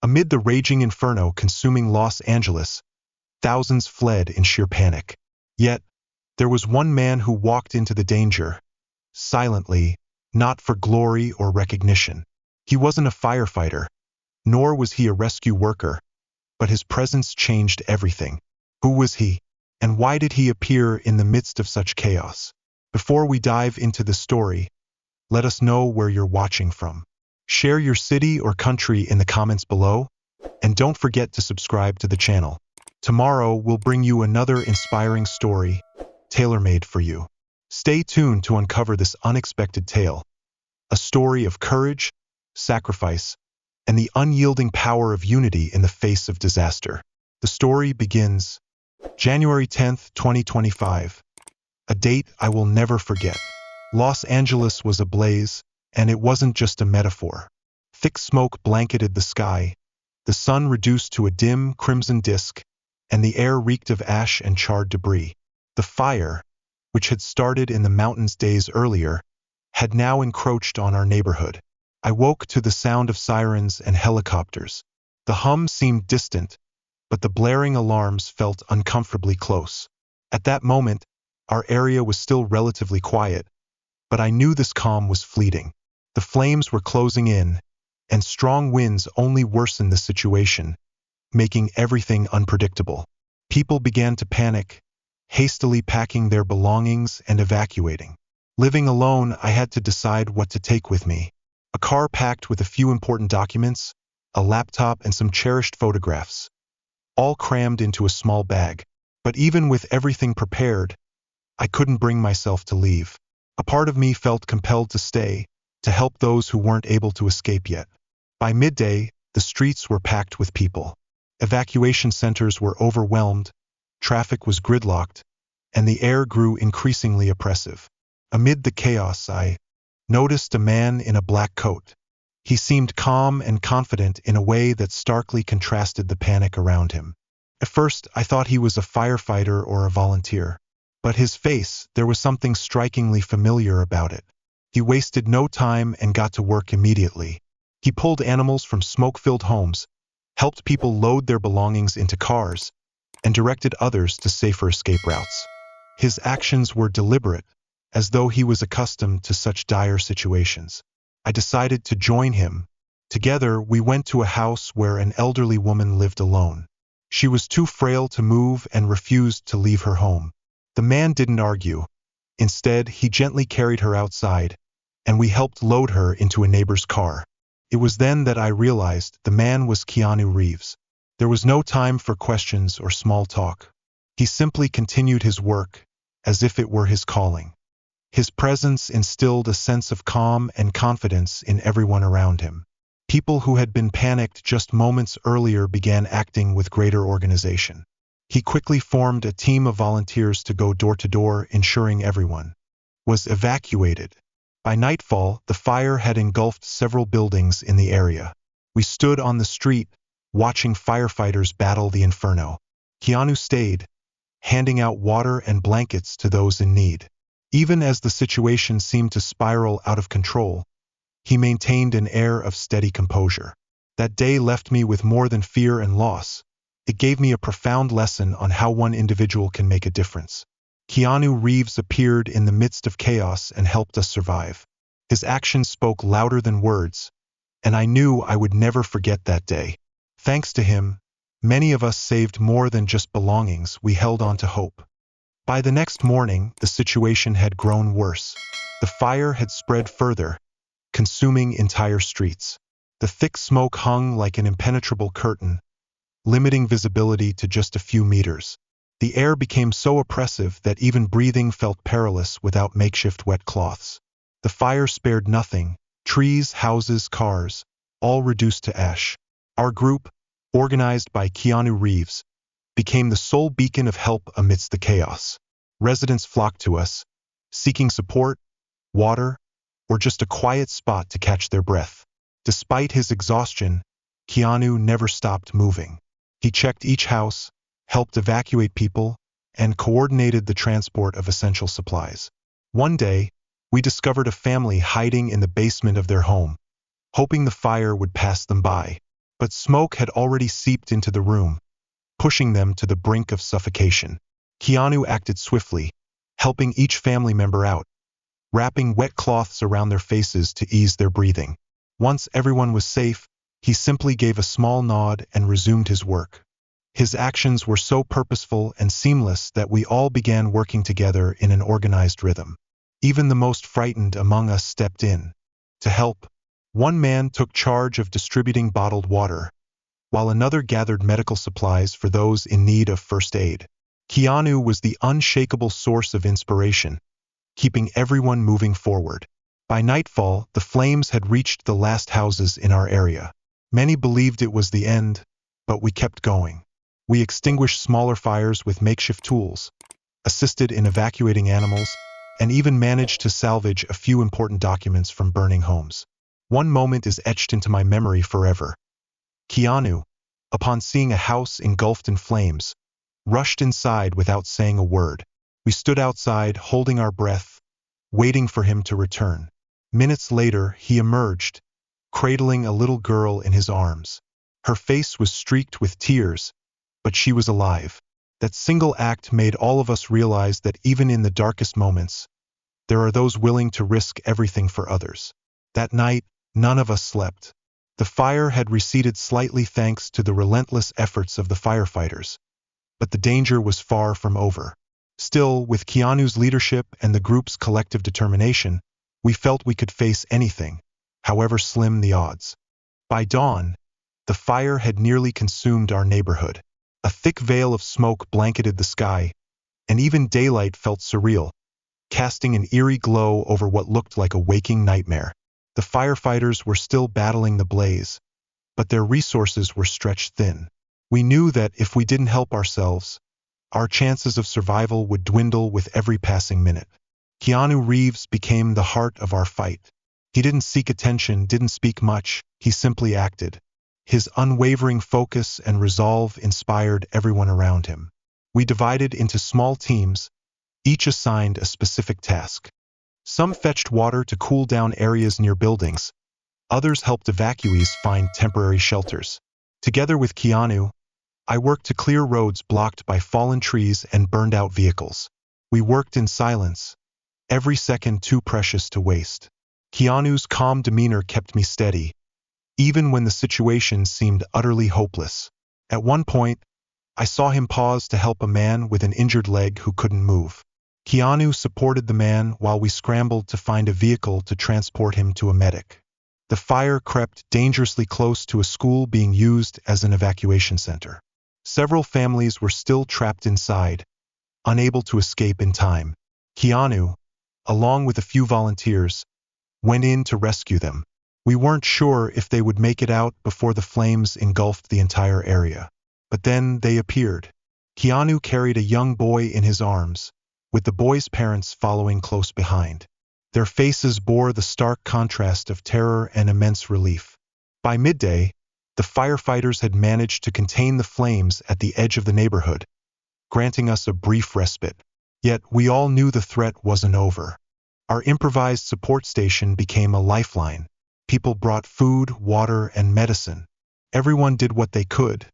Amid the raging inferno consuming Los Angeles, thousands fled in sheer panic. Yet, there was one man who walked into the danger, silently, not for glory or recognition. He wasn't a firefighter, nor was he a rescue worker, but his presence changed everything. Who was he? And why did he appear in the midst of such chaos? Before we dive into the story, let us know where you're watching from. Share your city or country in the comments below, and don't forget to subscribe to the channel. Tomorrow we'll bring you another inspiring story, tailor-made for you. Stay tuned to uncover this unexpected tale, a story of courage, sacrifice, and the unyielding power of unity in the face of disaster. The story begins January 10th, 2025, a date I will never forget. Los Angeles was ablaze, and it wasn't just a metaphor. Thick smoke blanketed the sky, the sun reduced to a dim, crimson disk, and the air reeked of ash and charred debris. The fire, which had started in the mountains days earlier, had now encroached on our neighborhood. I woke to the sound of sirens and helicopters. The hum seemed distant, but the blaring alarms felt uncomfortably close. At that moment, our area was still relatively quiet, but I knew this calm was fleeting. The flames were closing in, and strong winds only worsened the situation, making everything unpredictable. People began to panic, hastily packing their belongings and evacuating. Living alone, I had to decide what to take with me. A car packed with a few important documents, a laptop, and some cherished photographs, all crammed into a small bag. But even with everything prepared, I couldn't bring myself to leave. A part of me felt compelled to stay, to help those who weren't able to escape yet. By midday, the streets were packed with people. Evacuation centers were overwhelmed, traffic was gridlocked, and the air grew increasingly oppressive. Amid the chaos, I noticed a man in a black coat. He seemed calm and confident in a way that starkly contrasted the panic around him. At first, I thought he was a firefighter or a volunteer. But his face, there was something strikingly familiar about it. He wasted no time and got to work immediately. He pulled animals from smoke-filled homes, helped people load their belongings into cars, and directed others to safer escape routes. His actions were deliberate, as though he was accustomed to such dire situations. I decided to join him. Together, we went to a house where an elderly woman lived alone. She was too frail to move and refused to leave her home. The man didn't argue. Instead, he gently carried her outside, and we helped load her into a neighbor's car. It was then that I realized the man was Keanu Reeves. There was no time for questions or small talk. He simply continued his work, as if it were his calling. His presence instilled a sense of calm and confidence in everyone around him. People who had been panicked just moments earlier began acting with greater organization. He quickly formed a team of volunteers to go door to door, ensuring everyone was evacuated. By nightfall, the fire had engulfed several buildings in the area. We stood on the street, watching firefighters battle the inferno. Keanu stayed, handing out water and blankets to those in need. Even as the situation seemed to spiral out of control, he maintained an air of steady composure. That day left me with more than fear and loss. It gave me a profound lesson on how one individual can make a difference. Keanu Reeves appeared in the midst of chaos and helped us survive. His actions spoke louder than words, and I knew I would never forget that day. Thanks to him, many of us saved more than just belongings. We held on to hope. By the next morning, the situation had grown worse. The fire had spread further, consuming entire streets. The thick smoke hung like an impenetrable curtain, limiting visibility to just a few meters. The air became so oppressive that even breathing felt perilous without makeshift wet cloths. The fire spared nothing: trees, houses, cars, all reduced to ash. Our group, organized by Keanu Reeves, became the sole beacon of help amidst the chaos. Residents flocked to us, seeking support, water, or just a quiet spot to catch their breath. Despite his exhaustion, Keanu never stopped moving. He checked each house, helped evacuate people, and coordinated the transport of essential supplies. One day, we discovered a family hiding in the basement of their home, hoping the fire would pass them by. but smoke had already seeped into the room, pushing them to the brink of suffocation. Keanu acted swiftly, helping each family member out, wrapping wet cloths around their faces to ease their breathing. Once everyone was safe, he simply gave a small nod and resumed his work. His actions were so purposeful and seamless that we all began working together in an organized rhythm. Even the most frightened among us stepped in. To help, one man took charge of distributing bottled water, while another gathered medical supplies for those in need of first aid. Keanu was the unshakable source of inspiration, keeping everyone moving forward. By nightfall, the flames had reached the last houses in our area. Many believed it was the end, but we kept going. We extinguished smaller fires with makeshift tools, assisted in evacuating animals, and even managed to salvage a few important documents from burning homes. One moment is etched into my memory forever. Keanu, upon seeing a house engulfed in flames, rushed inside without saying a word. We stood outside, holding our breath, waiting for him to return. Minutes later, he emerged, cradling a little girl in his arms. Her face was streaked with tears, but she was alive. That single act made all of us realize that even in the darkest moments, there are those willing to risk everything for others. That night, none of us slept. The fire had receded slightly thanks to the relentless efforts of the firefighters, but the danger was far from over. Still, with Keanu's leadership and the group's collective determination, we felt we could face anything, however slim the odds. By dawn, the fire had nearly consumed our neighborhood. A thick veil of smoke blanketed the sky, and even daylight felt surreal, casting an eerie glow over what looked like a waking nightmare. The firefighters were still battling the blaze, but their resources were stretched thin. We knew that if we didn't help ourselves, our chances of survival would dwindle with every passing minute. Keanu Reeves became the heart of our fight. He didn't seek attention, didn't speak much, he simply acted. His unwavering focus and resolve inspired everyone around him. We divided into small teams, each assigned a specific task. Some fetched water to cool down areas near buildings. Others helped evacuees find temporary shelters. Together with Keanu, I worked to clear roads blocked by fallen trees and burned-out vehicles. We worked in silence, every second too precious to waste. Keanu's calm demeanor kept me steady, even when the situation seemed utterly hopeless. At one point, I saw him pause to help a man with an injured leg who couldn't move. Keanu supported the man while we scrambled to find a vehicle to transport him to a medic. The fire crept dangerously close to a school being used as an evacuation center. Several families were still trapped inside, unable to escape in time. Keanu, along with a few volunteers, went in to rescue them. We weren't sure if they would make it out before the flames engulfed the entire area. But then they appeared. Keanu carried a young boy in his arms, with the boy's parents following close behind. Their faces bore the stark contrast of terror and immense relief. By midday, the firefighters had managed to contain the flames at the edge of the neighborhood, granting us a brief respite. Yet we all knew the threat wasn't over. Our improvised support station became a lifeline. People brought food, water, and medicine. Everyone did what they could,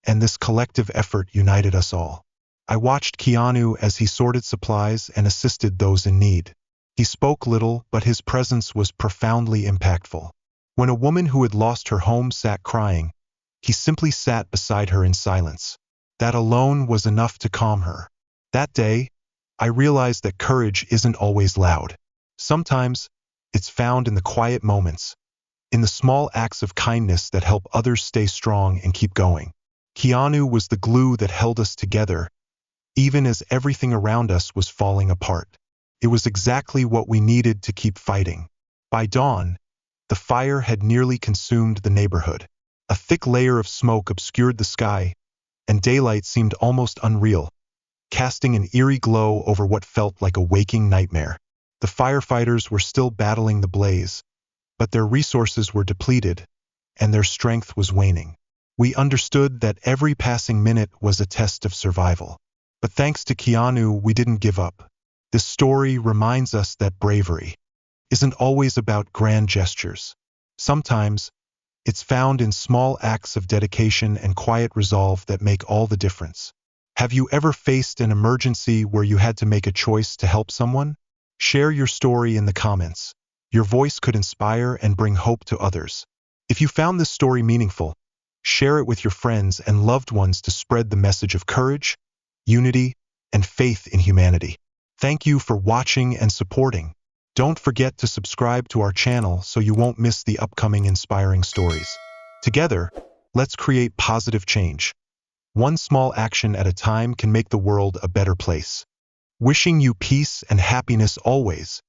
and this collective effort united us all. I watched Keanu as he sorted supplies and assisted those in need. He spoke little, but his presence was profoundly impactful. When a woman who had lost her home sat crying, he simply sat beside her in silence. That alone was enough to calm her. That day, I realized that courage isn't always loud. Sometimes, it's found in the quiet moments, in the small acts of kindness that help others stay strong and keep going. Keanu was the glue that held us together, even as everything around us was falling apart. It was exactly what we needed to keep fighting. By dawn, the fire had nearly consumed the neighborhood. A thick layer of smoke obscured the sky, and daylight seemed almost unreal, casting an eerie glow over what felt like a waking nightmare. The firefighters were still battling the blaze, but their resources were depleted, and their strength was waning. We understood that every passing minute was a test of survival. But thanks to Keanu, we didn't give up. This story reminds us that bravery isn't always about grand gestures. Sometimes, It's found in small acts of dedication and quiet resolve that make all the difference. Have you ever faced an emergency where you had to make a choice to help someone? Share your story in the comments. Your voice could inspire and bring hope to others. If you found this story meaningful, share it with your friends and loved ones to spread the message of courage, unity, and faith in humanity. Thank you for watching and supporting. Don't forget to subscribe to our channel so you won't miss the upcoming inspiring stories. Together, let's create positive change. One small action at a time can make the world a better place. Wishing you peace and happiness always.